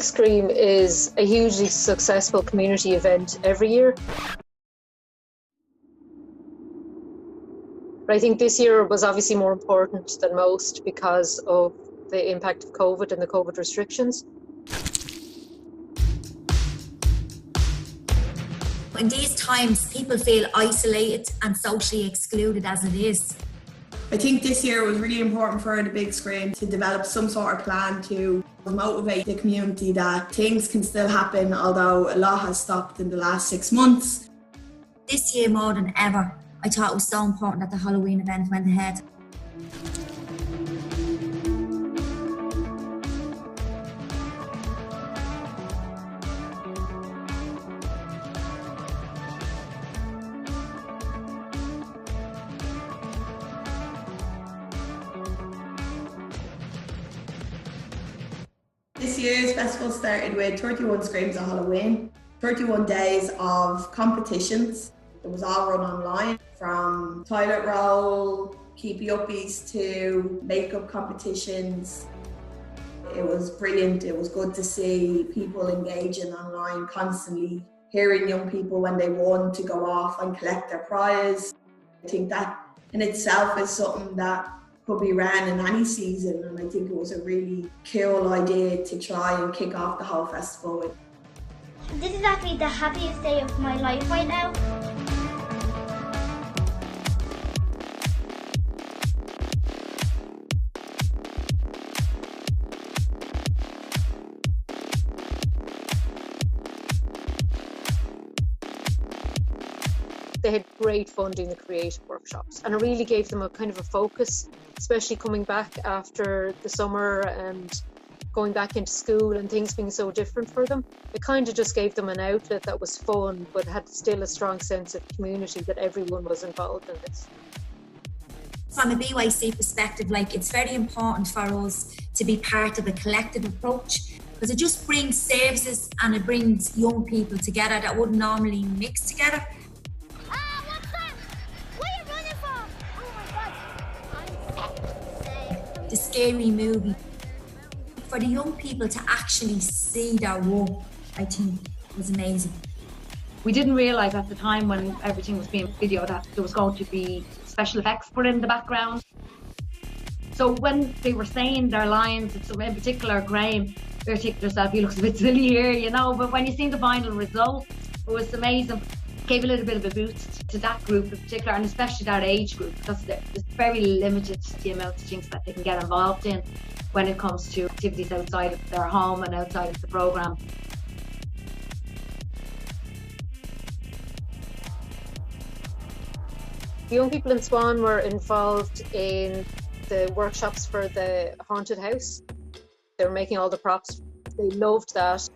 Big Scream is a hugely successful community event every year. But I think this year was obviously more important than most because of the impact of COVID and the COVID restrictions. In these times, people feel isolated and socially excluded as it is. I think this year was really important for the Big Scream to develop some sort of plan to motivate the community that things can still happen, although a lot has stopped in the last 6 months. This year more than ever, I thought it was so important that the Halloween event went ahead. This year's festival started with 31 Screams of Halloween, 31 days of competitions. It was all run online, from toilet roll, keepy uppies to makeup competitions. It was brilliant. It was good to see people engaging online constantly, hearing young people when they won to go off and collect their prize. I think that in itself is something that could be ran in any season, and I think it was a really cool idea to try and kick off the whole festival with. This is actually the happiest day of my life right now. They had great fun doing the creative workshops, and it really gave them a kind of a focus, especially coming back after the summer and going back into school and things being so different for them. It kind of just gave them an outlet that was fun, but had still a strong sense of community, that everyone was involved in this. From a BYC perspective, it's very important for us to be part of a collective approach, because it just brings services and it brings young people together that wouldn't normally mix together. The scary movie. For the young people to actually see their work, I think, was amazing. We didn't realise at the time when everything was being videoed that there was going to be special effects put in the background. So when they were saying their lines, in particular Graham, you're thinking to yourself, he looks a bit silly here, but when you see the final result, it was amazing. Gave a little bit of a boost to that group in particular, and especially that age group, because it's very limited the amount of things that they can get involved in when it comes to activities outside of their home and outside of the programme. The young people in Swan were involved in the workshops for the haunted house. They were making all the props. They loved that.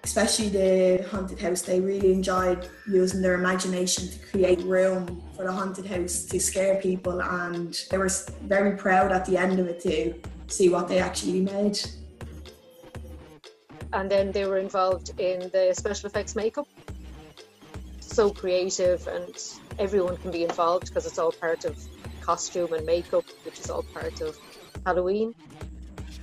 Especially the haunted house, they really enjoyed using their imagination to create room for the haunted house to scare people, and they were very proud at the end of it to see what they actually made. And then they were involved in the special effects makeup. So creative, and everyone can be involved because it's all part of costume and makeup, which is all part of Halloween.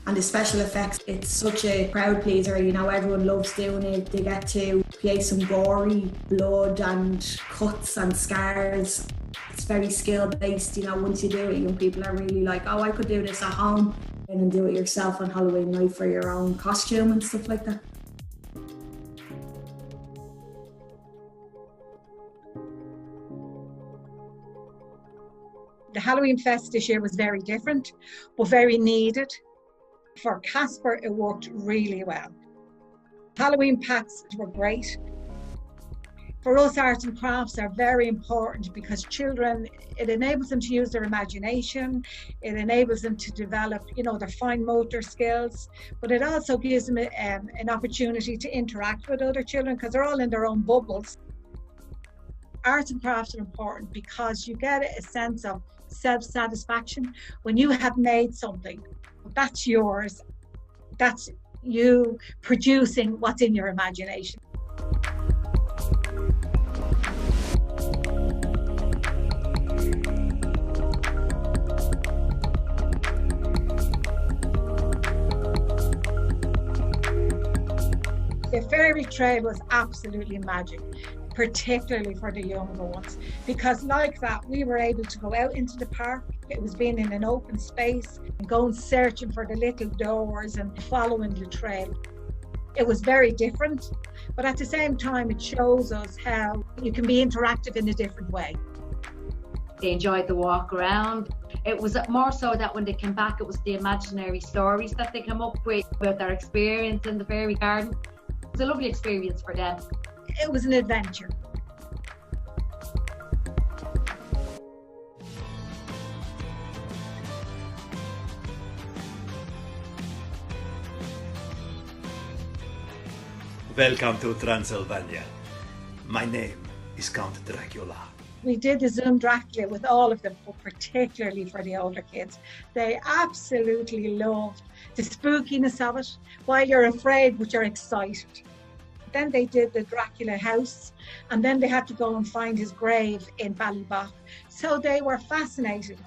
And the special effects, it's such a crowd pleaser, everyone loves doing it. They get to create some gory blood and cuts and scars. It's very skill based, once you do it, young people are really like, oh, I could do this at home, and do it yourself on Halloween night for your own costume and stuff like that. The Halloween Fest this year was very different, but very needed. For Casper, it worked really well. Halloween packs were great. For us, arts and crafts are very important because children, it enables them to use their imagination, it enables them to develop, their fine motor skills, but it also gives them an opportunity to interact with other children because they're all in their own bubbles. Arts and crafts are important because you get a sense of self-satisfaction when you have made something. That's yours. That's you producing what's in your imagination. Fairy Trail was absolutely magic, particularly for the younger ones, because like that, we were able to go out into the park. It was being in an open space and going searching for the little doors and following the trail. It was very different, but at the same time, it shows us how you can be interactive in a different way. They enjoyed the walk around. It was more so that when they came back, it was the imaginary stories that they came up with about their experience in the fairy garden. It was a lovely experience for them. It was an adventure. Welcome to Transylvania. My name is Count Dracula. We did the Zoom Dracula with all of them, but particularly for the older kids. They absolutely loved the spookiness of it, while you're afraid but you're excited. Then they did the Dracula house, and then they had to go and find his grave in Ballybough. So they were fascinated.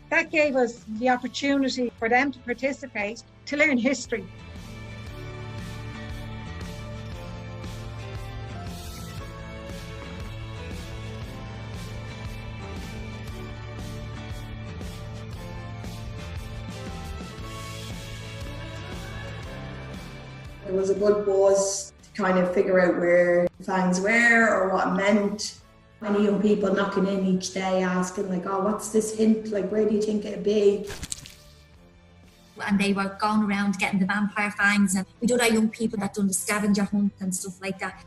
That gave us the opportunity for them to participate, to learn history. There was a good buzz to kind of figure out where the fangs were or what it meant. Many young people knocking in each day asking like, oh, what's this hint? Like, where do you think it'd be? And they were going around getting the vampire fangs, and we did our young people that done the scavenger hunt and stuff like that.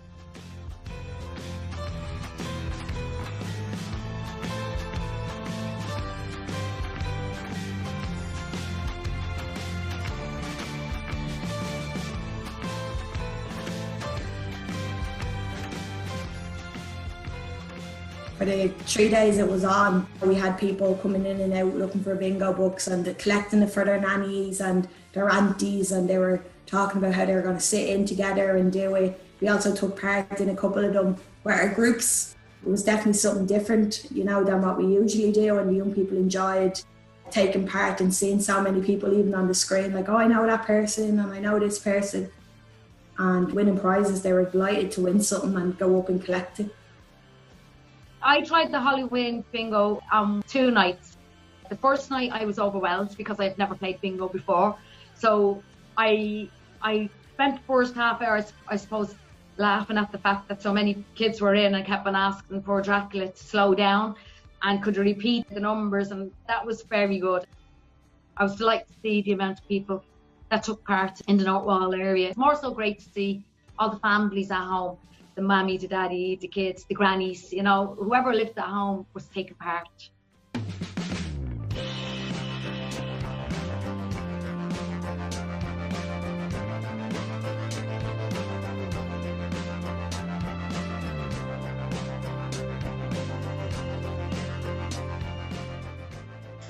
For the 3 days it was on, we had people coming in and out looking for bingo books and collecting it for their nannies and their aunties, and they were talking about how they were going to sit in together and do it. We also took part in a couple of them where our groups, it was definitely something different, you know, than what we usually do, and the young people enjoyed taking part and seeing so many people even on the screen like, oh, I know that person and I know this person, and winning prizes. They were delighted to win something and go up and collect it. I tried the Halloween bingo 2 nights. The first night I was overwhelmed because I've never played bingo before. So I spent the first half hour, I suppose, laughing at the fact that so many kids were in and kept on asking for Dracula to slow down and could repeat the numbers, and that was very good. I was delighted to see the amount of people that took part in the Northwall area. It's more so great to see all the families at home. The mammy, the daddy, the kids, the grannies, you know, whoever lived at home was taking part.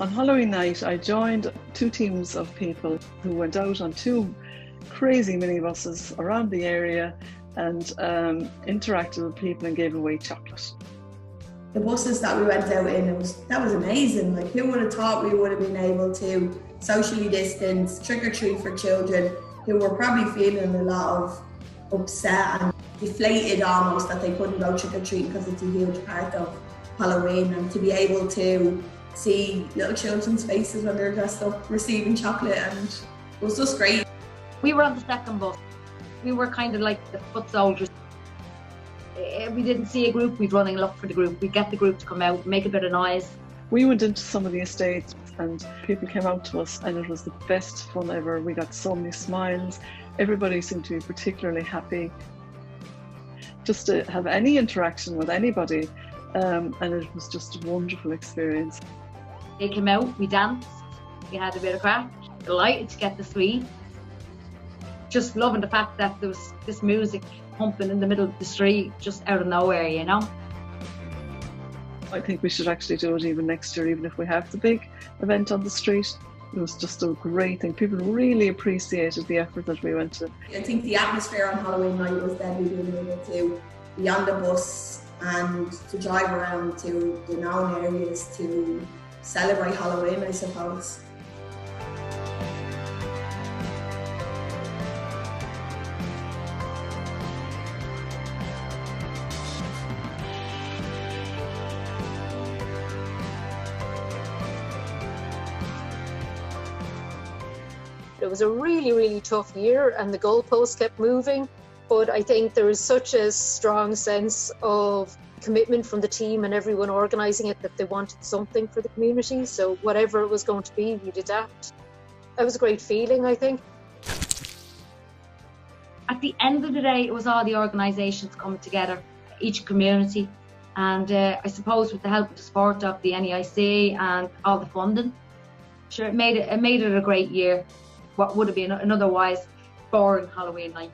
On Halloween night, I joined 2 teams of people who went out on 2 crazy minibuses around the area and interacted with people and gave away chocolate. The buses that we went out in, that was amazing. Like, who would have thought we would have been able to socially distance, trick or treat for children who were probably feeling a lot of upset and deflated almost that they couldn't go trick or treat because it's a huge part of Halloween, and to be able to see little children's faces when they're dressed up receiving chocolate, and it was just great. We were on the second bus. We were kind of like the foot soldiers. If we didn't see a group, we'd run and look for the group. We'd get the group to come out, make a bit of noise. We went into some of the estates and people came out to us, and it was the best fun ever. We got so many smiles. Everybody seemed to be particularly happy. Just to have any interaction with anybody, and it was just a wonderful experience. They came out, we danced, we had a bit of crack, delighted to get the sweets. Just loving the fact that there was this music pumping in the middle of the street, just out of nowhere, you know. I think we should actually do it even next year, even if we have the big event on the street. It was just a great thing. People really appreciated the effort that we went to. I think the atmosphere on Halloween night was deadly, being able to be on the bus and to drive around to the known areas to celebrate Halloween, I suppose. It was a really, really tough year and the goalposts kept moving. But I think there was such a strong sense of commitment from the team and everyone organising it that they wanted something for the community. So whatever it was going to be, we'd adapt. That was a great feeling, I think. At the end of the day, it was all the organisations coming together, each community. And I suppose with the help and support of the NEIC and all the funding, sure, it made it a great year. What would have been an otherwise boring Halloween night.